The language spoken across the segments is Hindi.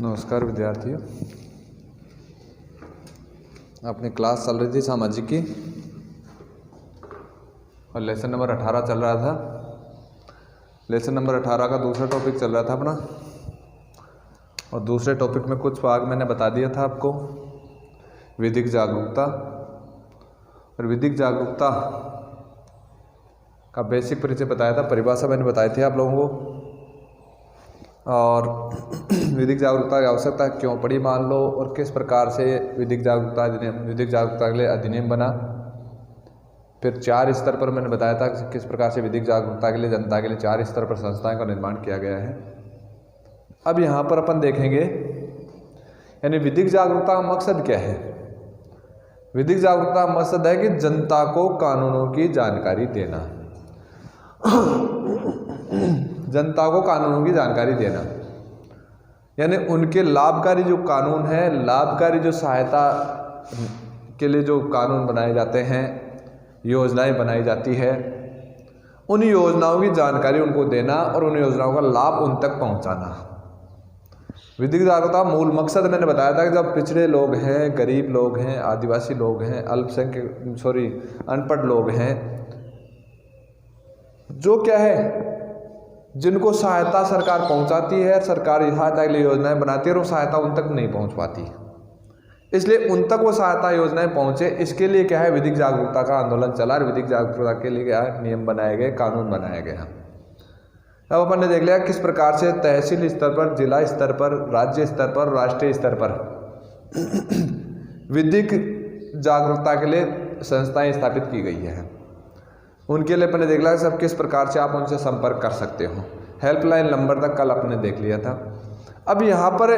नमस्कार विद्यार्थियों, अपनी क्लास चल रही थी सामाजिक की और लेसन नंबर 18 चल रहा था। लेसन नंबर 18 का दूसरा टॉपिक चल रहा था अपना, और दूसरे टॉपिक में कुछ भाग मैंने बता दिया था आपको। विधिक जागरूकता, और विधिक जागरूकता का बेसिक परिचय बताया था, परिभाषा मैंने बताई थी आप लोगों को। और विधिक जागरूकता की आवश्यकता क्यों पड़ी मान लो, और किस प्रकार से विधिक जागरूकता के लिए अधिनियम बना। फिर 4 स्तर पर मैंने बताया था कि किस प्रकार से विधिक जागरूकता के लिए जनता के लिए 4 स्तर पर संस्थाएं का निर्माण किया गया है। अब यहाँ पर अपन देखेंगे यानी विधिक जागरूकता का मकसद क्या है। विधिक जागरूकता का मकसद है कि जनता को कानूनों की जानकारी देना, जनता को कानूनों की जानकारी देना, यानी उनके लाभकारी जो कानून है, लाभकारी जो सहायता के लिए जो कानून बनाए जाते हैं, योजनाएं बनाई जाती है, उन योजनाओं की जानकारी उनको देना और उन योजनाओं का लाभ उन तक पहुंचाना। विधिक जागरूकता मूल मकसद मैंने बताया था कि जब पिछड़े लोग हैं, गरीब लोग हैं, आदिवासी लोग हैं, अनपढ़ लोग हैं, जो क्या है जिनको सहायता सरकार पहुंचाती है, सरकार सहायता के लिए योजनाएं बनाती है और वो सहायता उन तक नहीं पहुंच पाती, इसलिए उन तक वो सहायता योजनाएं पहुंचे, इसके लिए क्या है विधिक जागरूकता का आंदोलन चला। और विधिक जागरूकता के लिए क्या है नियम बनाए गए, कानून बनाए गए हैं। अब अपन ने देख लिया किस प्रकार से तहसील स्तर पर, जिला स्तर पर, राज्य स्तर पर, राष्ट्रीय स्तर पर विधिक जागरूकता के लिए संस्थाएं स्थापित की गई है। उनके लिए अपने देख लिया सब किस प्रकार से आप उनसे संपर्क कर सकते हो। हेल्पलाइन नंबर तक कल अपने देख लिया था। अब यहाँ पर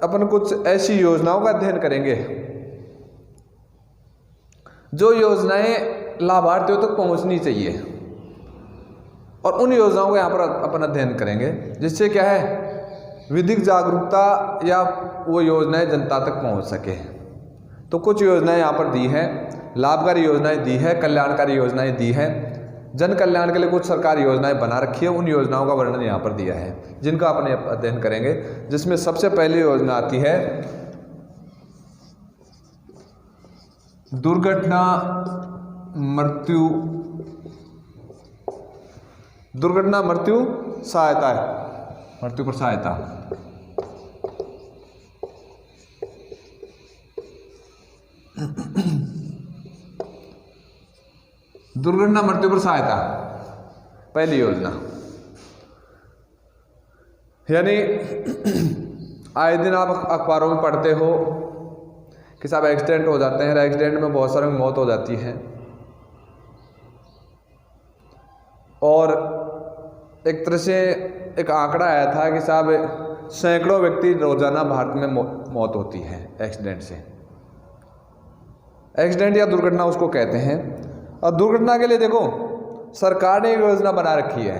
अपन कुछ ऐसी योजनाओं का अध्ययन करेंगे जो योजनाएं लाभार्थियों तक पहुँचनी चाहिए, और उन योजनाओं का यहाँ पर अपन अध्ययन करेंगे जिससे क्या है विधिक जागरूकता या वो योजनाएं जनता तक पहुँच सके। तो कुछ योजनाएं यहाँ पर दी हैं, लाभकारी योजनाएं दी है, कल्याणकारी योजनाएं दी है, जन कल्याण के लिए कुछ सरकारी योजनाएं बना रखी है, उन योजनाओं का वर्णन यहाँ पर दिया है जिनका अपने अध्ययन करेंगे। जिसमें सबसे पहली योजना आती है दुर्घटना मृत्यु सहायता है, मृत्यु पर सहायता। दुर्घटना मृत्यु पर सहायता पहली योजना, यानी आए दिन आप अखबारों में पढ़ते हो कि साहब एक्सीडेंट हो जाते हैं, एक्सीडेंट में बहुत सारे मौत हो जाती है, और एक तरह से एक आंकड़ा आया था कि साहब सैकड़ों व्यक्ति रोजाना भारत में मौत होती है एक्सीडेंट से। एक्सीडेंट या दुर्घटना उसको कहते हैं। और दुर्घटना के लिए देखो सरकार ने एक योजना बना रखी है,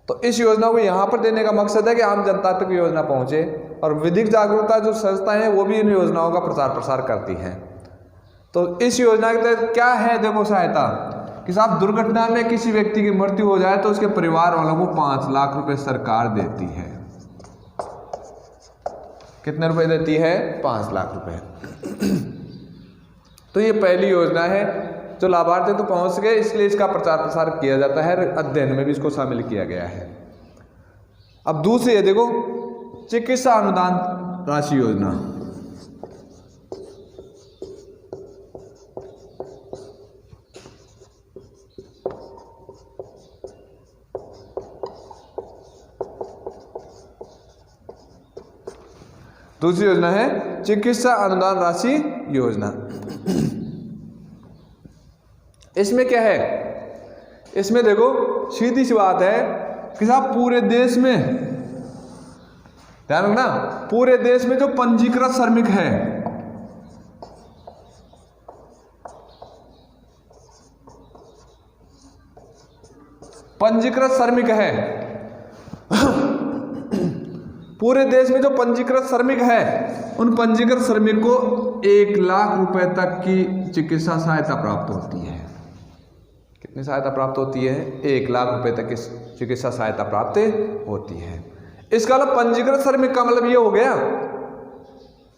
तो इस योजना को यहाँ पर देने का मकसद है कि आम जनता तक योजना पहुँचे, और विधिक जागरूकता जो संस्थाएं हैं वो भी इन योजनाओं का प्रचार प्रसार करती हैं। तो इस योजना के तहत क्या है देखो सहायता कि साहब दुर्घटना में किसी व्यक्ति की मृत्यु हो जाए तो उसके परिवार वालों को 5 लाख रुपए सरकार देती है। कितने रुपए देती है? 5 लाख रुपए। तो ये पहली योजना है जो लाभार्थी तो पहुंच गए, इसलिए इसका प्रचार प्रसार किया जाता है, अध्ययन में भी इसको शामिल किया गया है। अब दूसरी है देखो चिकित्सा अनुदान राशि योजना। दूसरी योजना है चिकित्सा अनुदान राशि योजना। इसमें क्या है, इसमें देखो सीधी सी बात है कि साहब पूरे देश में ध्यान रखना, पूरे देश में जो पंजीकृत श्रमिक है, पंजीकृत श्रमिक है पूरे देश में जो पंजीकृत श्रमिक है, उन पंजीकृत श्रमिक को 1 लाख रुपए तक की चिकित्सा सहायता प्राप्त होती है। कितनी सहायता प्राप्त होती है? 1 लाख रुपए तक की चिकित्सा सहायता प्राप्त होती है। इसका मतलब पंजीकृत श्रमिक का मतलब ये हो गया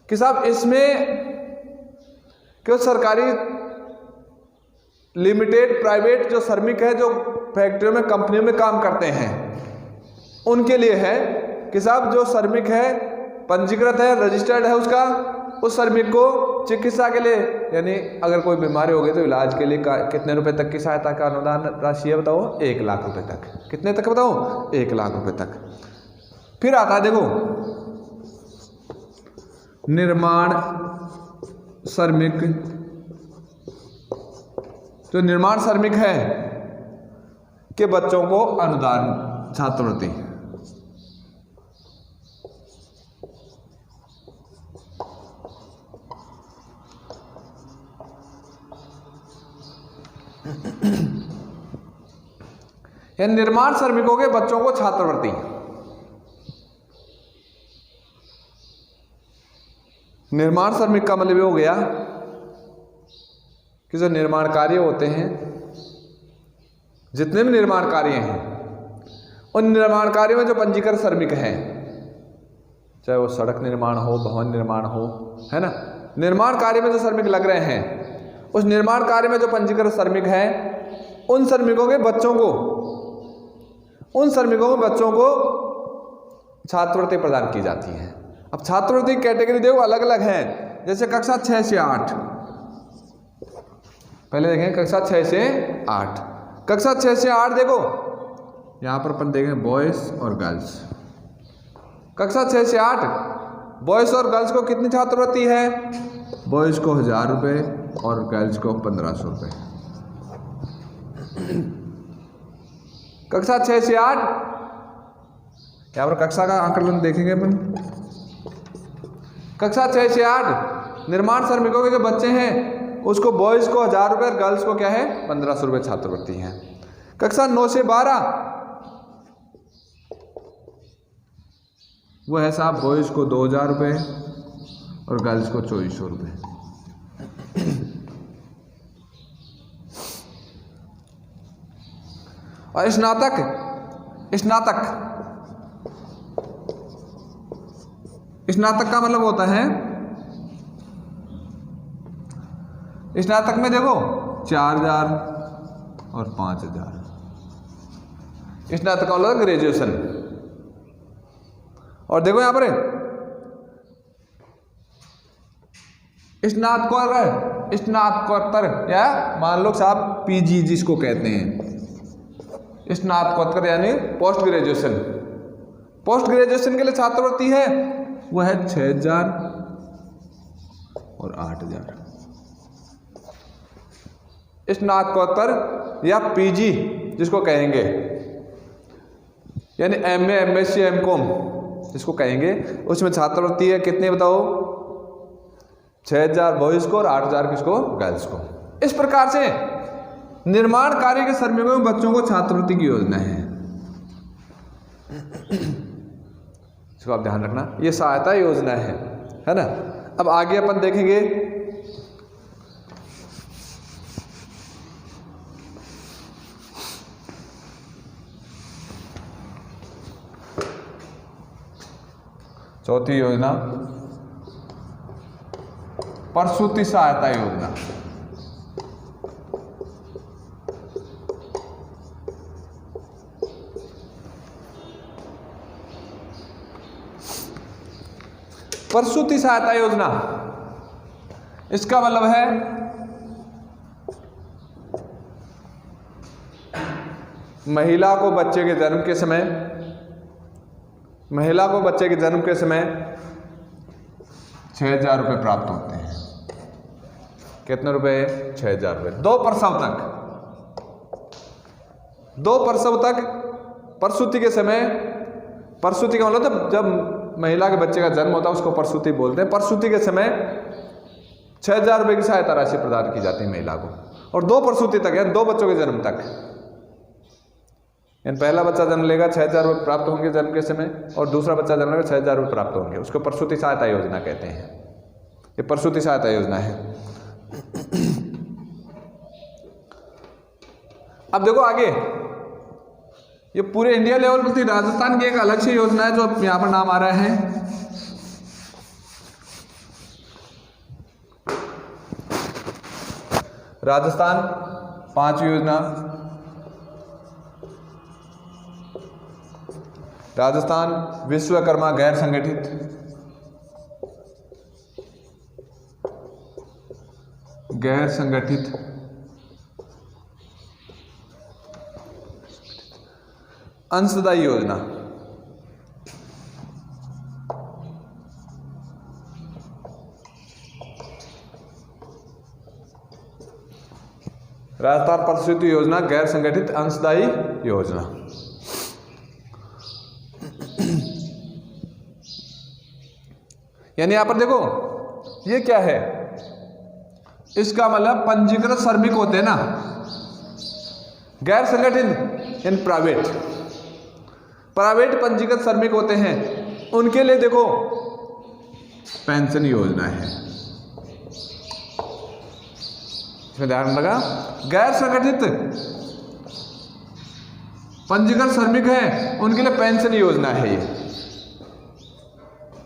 कि साहब इसमें क्यों सरकारी लिमिटेड प्राइवेट जो श्रमिक है जो फैक्ट्रियों में कंपनियों में काम करते हैं उनके लिए है कि साहब जो श्रमिक है पंजीकृत है रजिस्टर्ड है उसका उस श्रमिक को चिकित्सा के लिए यानी अगर कोई बीमारी हो गई तो इलाज के लिए कितने रुपए तक की सहायता का अनुदान राशि है बताओ 1 लाख रुपए तक। कितने तक बताओ 1 लाख रुपए तक। फिर आता है देखो निर्माण श्रमिक। जो निर्माण श्रमिक है के बच्चों को अनुदान छात्रवृत्ति। या निर्माण श्रमिकों के बच्चों को छात्रवृत्ति। निर्माण श्रमिक का मतलब ये हो गया कि जो निर्माण कार्य होते हैं जितने भी निर्माण कार्य हैं उन निर्माण कार्यों में जो पंजीकृत श्रमिक हैं चाहे वो सड़क निर्माण हो भवन निर्माण हो है ना निर्माण कार्य में जो श्रमिक लग रहे हैं उस निर्माण कार्य में जो पंजीकृत श्रमिक हैं उन श्रमिकों के बच्चों को छात्रवृत्ति प्रदान की जाती है। अब छात्रवृत्ति कैटेगरी देखो अलग अलग है जैसे कक्षा 6 से 8। पहले देखें कक्षा 6 से 8। कक्षा 6 से 8 देखो यहां पर अपन देखें बॉयज और गर्ल्स। कक्षा 6 से 8 बॉयज और गर्ल्स को कितनी छात्रवृत्ति है? बॉयज को 1000 रुपये और गर्ल्स को 1500 रुपये। कक्षा 6 से 8 यहां पर कक्षा का आकलन देखेंगे अपन। कक्षा 6 से 8 निर्माण श्रमिकों के जो बच्चे हैं उसको बॉयज को 1000 रुपये और गर्ल्स को क्या है 1500 रुपये छात्रवृत्ति है। कक्षा 9 से 12 वो है साहब बॉयज को 2000 रुपये और गर्ल्स को 2400 रुपये। और स्नातक का मतलब होता है स्नातक में देखो 4000 और 5000। स्नातक का मतलब ग्रेजुएशन। और देखो यहां पर स्नातकोत्तर या मान लो साहब पीजी जिसको कहते हैं स्नातकोत्तर यानी पोस्ट ग्रेजुएशन। पोस्ट ग्रेजुएशन के लिए छात्रवृत्ति है वो है 6000 और 8000। स्नातकोत्तर या पीजी जिसको कहेंगे यानी एमए एमएससी एमकॉम जिसको कहेंगे उसमें छात्रवृत्ति है कितने बताओ 6000 बॉयज को और 8000 किसको गर्ल्स को। इस प्रकार से निर्माण कार्य के श्रमिकों में बच्चों को छात्रवृत्ति की योजना है। इसको आप ध्यान रखना ये सहायता योजना है ना। अब आगे अपन देखेंगे चौथी योजना प्रसूति सहायता योजना। प्रसूति सहायता योजना इसका मतलब है महिला को बच्चे के जन्म के समय 6000 रुपये प्राप्त होते हैं। कितने रुपए 6000 रुपये। 2 प्रसव तक प्रसूति के समय प्रसूति का मतलब जब महिला के बच्चे का जन्म होता है उसको प्रसूति बोलते हैं। प्रसूति के समय 6000 रुपये की सहायता राशि प्रदान की जाती है महिला को। और 2 प्रसूति तक यानी 2 बच्चों के जन्म तक यानी पहला बच्चा जन्म लेगा 6000 रुपये प्राप्त होंगे जन्म के समय और दूसरा बच्चा जन्म लेगा 6000 रुपये प्राप्त होंगे। उसको प्रसूति सहायता योजना कहते हैं। ये प्रसूति सहायता योजना है। अब देखो आगे ये पूरे इंडिया लेवल पर थी। राजस्थान की एक अलग से योजना है जो यहाँ पर नाम आ रहा है, राजस्थान 5 योजना। राजस्थान विश्वकर्मा गैर संगठित, गैर संगठित अंशदायी योजना। राजस्थान प्रतिश्रुति योजना गैर संगठित अंशदायी योजना। यानी यहां पर देखो ये क्या है, इसका मतलब पंजीकृत श्रमिक होते हैं ना, गैर संगठित यानी प्राइवेट, प्राइवेट पंजीकृत श्रमिक होते हैं, उनके लिए देखो पेंशन योजना है। इसमें ध्यान लगा, गैर संगठित पंजीकृत श्रमिक हैं उनके लिए पेंशन योजना है। ये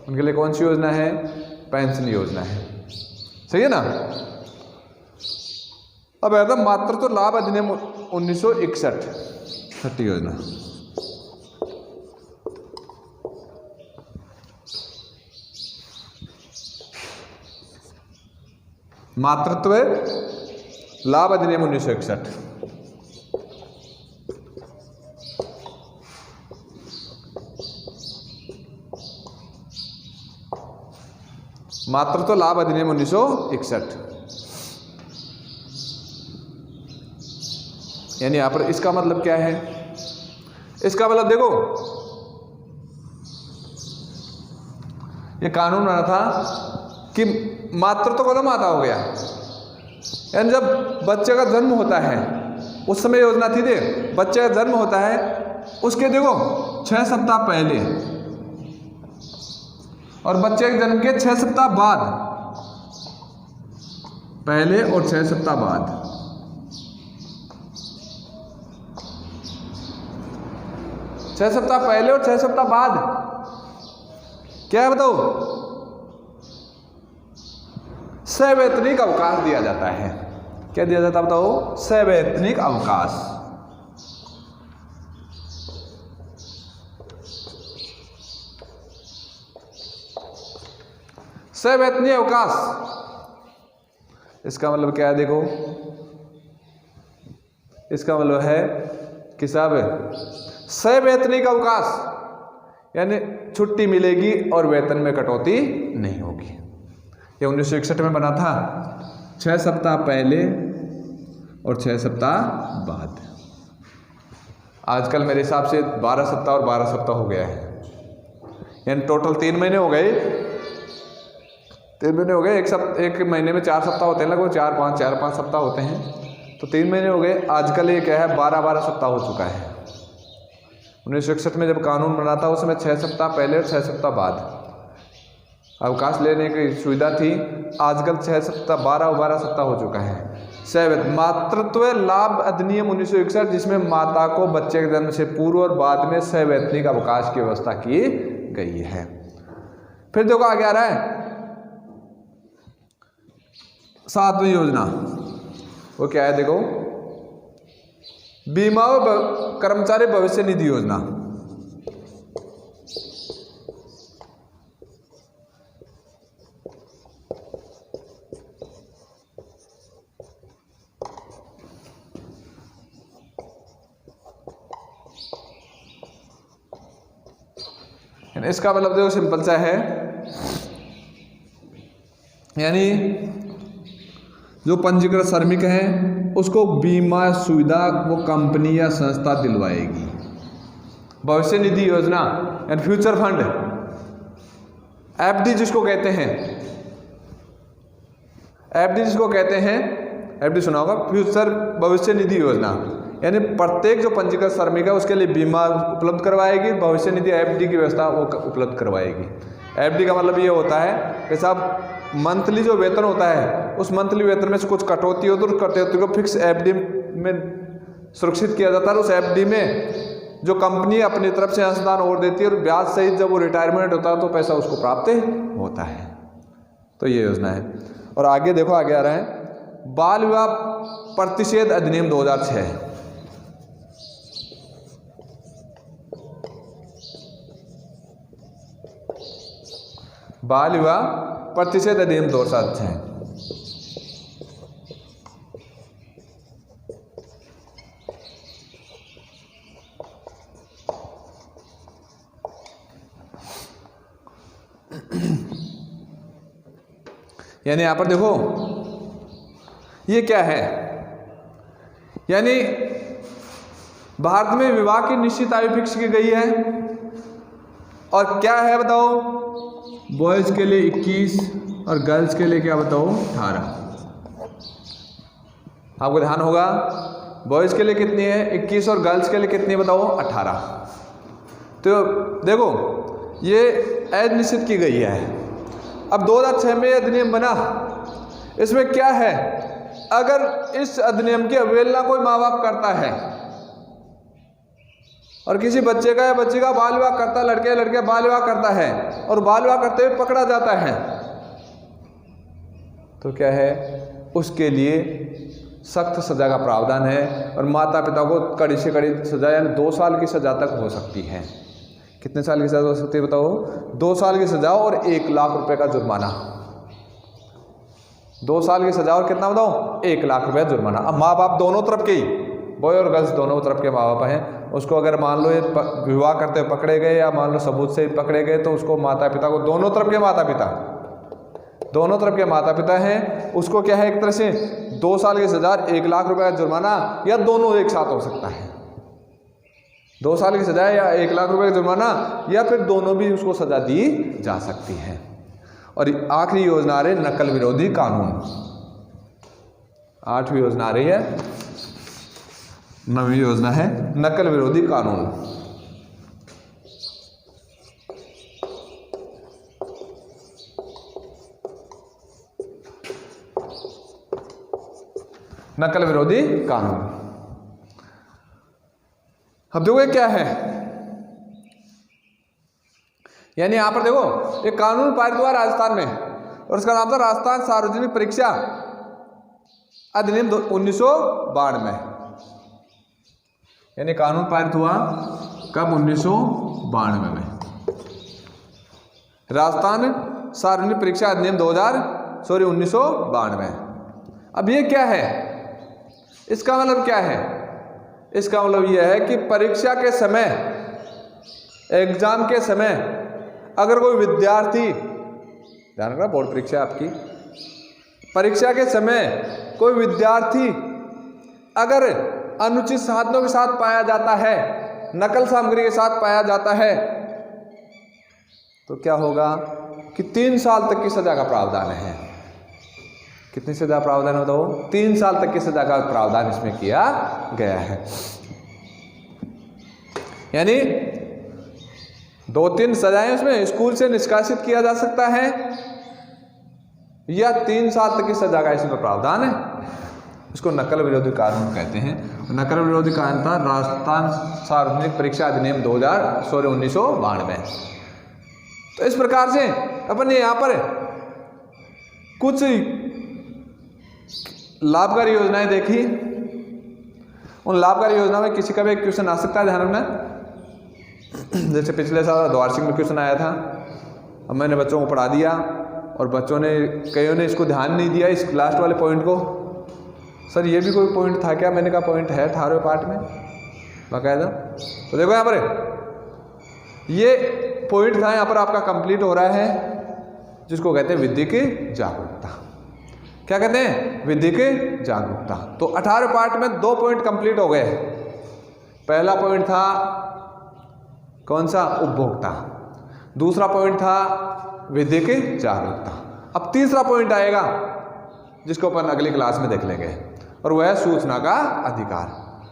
उनके लिए कौन सी योजना है, पेंशन योजना है, सही है ना। अब है मातृत्व लाभ अधिनियम 1961 छठी योजना। मातृत्व लाभ अधिनियम 1961। मातृत्व लाभ अधिनियम 1961। यानी यहां पर इसका मतलब क्या है, इसका मतलब देखो ये कानून बना था कि मातृत्व को माता हो गया, यानी जब बच्चे का जन्म होता है उस समय योजना थी, दे बच्चे का जन्म होता है उसके देखो 6 सप्ताह पहले और बच्चे के जन्म के 6 सप्ताह बाद, पहले और 6 सप्ताह बाद। छह सप्ताह पहले और 6 सप्ताह बाद क्या है बताओ, सवैतनिक अवकाश दिया जाता है। क्या दिया जाता है बताओ, सवैतनिक अवकाश। सवैतनिक अवकाश इसका मतलब क्या है, देखो इसका मतलब है कि साहब सवैतनिक अवकाश यानी छुट्टी मिलेगी और वेतन में कटौती नहीं होगी। ये 1961 में बना था, 6 सप्ताह पहले और 6 सप्ताह बाद। आजकल मेरे हिसाब से 12 सप्ताह और 12 सप्ताह हो गया है, यानी टोटल 3 महीने हो गए। 3 महीने हो गए, एक महीने में 4 सप्ताह होते हैं, लगभग 4-5 सप्ताह होते हैं, तो 3 महीने हो गए। आजकल ये क्या है 12-12 सप्ताह हो चुका है। 1961 में जब कानून बना था उस समय 6 सप्ताह पहले और 6 सप्ताह बाद अवकाश लेने की सुविधा थी। आजकल 6 सप्ताह 12 सप्ताह हो चुका है। मातृत्व लाभ अधिनियम 1961 जिसमें माता को बच्चे के जन्म से पूर्व और बाद में सवैतनिक अवकाश की व्यवस्था की गई है। फिर देखो आगे आ रहा है 7वीं योजना, वो क्या है देखो, बीमा और कर्मचारी भविष्य निधि योजना। इसका मतलब देखो सिंपल सा है, यानी जो पंजीकृत श्रमिक हैं उसको बीमा सुविधा वो कंपनी या संस्था दिलवाएगी। भविष्य निधि योजना एंड फ्यूचर फंड, एफडी जिसको कहते हैं, एफडी जिसको कहते हैं, एफडी सुना होगा, फ्यूचर भविष्य निधि योजना, यानी प्रत्येक जो पंजीकृत श्रमिक है उसके लिए बीमा उपलब्ध करवाएगी। भविष्य निधि एफडी की व्यवस्था वो उपलब्ध करवाएगी। एफडी का मतलब ये होता है कि साहब मंथली जो वेतन होता है उस मंथली वेतन में से कुछ कटौती होती है, उस कटौती को फिक्स एफडी में सुरक्षित किया जाता है। उस एफडी में जो कंपनी अपनी तरफ से अंशदान और देती है और ब्याज सहित जब वो रिटायरमेंट होता है तो पैसा उसको प्राप्त होता है। तो ये योजना है। और आगे देखो, आगे आ रहे हैं बाल विवाह प्रतिषेध अधिनियम 2006। बाल विवाह प्रतिषेध अधिनियम 2006। यानी यहां पर देखो ये क्या है, यानी भारत में विवाह की निश्चित आयु फिक्स की गई है। और क्या है बताओ, बॉयज के लिए 21 और गर्ल्स के लिए क्या बताओ 18। आपको ध्यान होगा, बॉयज के लिए कितनी है 21 और गर्ल्स के लिए कितनी बताओ 18। तो देखो ये एज निश्चित की गई है। अब 2006 में अधिनियम बना, इसमें क्या है, अगर इस अधिनियम की अवहेलना कोई माँ बाप करता है और किसी बच्चे का या बच्ची का बाल विवाह करता है, लड़के बाल विवाह करता है और बाल विवाह करते हुए पकड़ा जाता है, तो क्या है, उसके लिए सख्त सजा का प्रावधान है। और माता पिता को कड़ी से कड़ी सजा यानी 2 साल की सजा तक हो सकती है। कितने साल की सजा हो सकती है बताओ, 2 साल की सजा और 1 लाख रुपए का जुर्माना। 2 साल की सजा और कितना बताओ 1 लाख रुपए जुर्माना। अब माँ बाप दोनों तरफ के ही, बॉय और गर्ल्स दोनों तरफ के माँ बाप हैं, उसको अगर मान लो ये विवाह करते हुए पकड़े गए या मान लो सबूत से पकड़े गए तो उसको माता पिता को, दोनों तरफ के माता पिता हैं, उसको क्या है एक तरह से 2 साल की सजा 1 लाख रुपए का जुर्माना या दोनों एक साथ हो सकता है। 2 साल की सजा या 1 लाख रुपए का जुर्माना या फिर दोनों भी उसको सजा दी जा सकती है। और आखिरी योजना आ रही है नकल विरोधी कानून। 8वीं योजना आ रही है, 9वीं योजना है नकल विरोधी कानून। नकल विरोधी कानून। अब देखो ये क्या है, यानी यहां पर देखो एक कानून पारित हुआ राजस्थान में और उसका नाम था राजस्थान सार्वजनिक परीक्षा अधिनियम 1992। यानी कानून पारित हुआ कब 1992 में, राजस्थान सार्वजनिक परीक्षा अधिनियम 1992। अब ये क्या है, इसका मतलब क्या है, इसका मतलब यह है कि परीक्षा के समय, एग्जाम के समय अगर कोई विद्यार्थी, ध्यान रखना बोर्ड परीक्षा आपकी, परीक्षा के समय कोई विद्यार्थी अगर अनुचित साधनों के साथ पाया जाता है, नकल सामग्री के साथ पाया जाता है, तो क्या होगा कि 3 साल तक की सजा का प्रावधान है। कितनी सजा प्रावधान होता हो, 3 साल तक की सजा का प्रावधान इसमें किया गया है। यानी 2-3 सजाएं उसमें, स्कूल से निष्कासित किया जा सकता है या 3 साल तक की सजा का इसमें प्रावधान है। इसको नकल विरोधी कानून कहते हैं। नकल विरोधी कानून था राजस्थान सार्वजनिक परीक्षा अधिनियम 1992। तो इस प्रकार से अपन ने यहाँ पर कुछ लाभकारी योजनाएं देखी। उन लाभकारी योजना में किसी का भी एक क्वेश्चन आ सकता है, ध्यान रखना। जैसे पिछले साल द्वारसिंह में क्वेश्चन आया था, अब मैंने बच्चों को पढ़ा दिया और बच्चों ने, कईयों ने इसको ध्यान नहीं दिया, इस लास्ट वाले पॉइंट को। सर ये भी कोई पॉइंट था क्या? मैंने कहा पॉइंट है 18वें पार्ट में बाकायदा। तो देखो यहाँ पर ये पॉइंट था, यहाँ पर आपका कंप्लीट हो रहा है, जिसको कहते हैं विधिक जागरूकता। क्या कहते हैं? विधिक जागरूकता। तो 18वें पार्ट में 2 पॉइंट कंप्लीट हो गए। पहला पॉइंट था कौन सा? उपभोक्ता। दूसरा पॉइंट था विधिक जागरूकता। अब तीसरा पॉइंट आएगा जिसको अपन अगली क्लास में देख लेंगे, और वह है सूचना का अधिकार।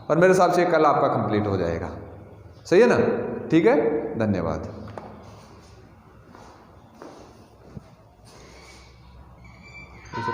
और मेरे हिसाब से कल आपका कंप्लीट हो जाएगा। सही है ना? ठीक है, धन्यवाद।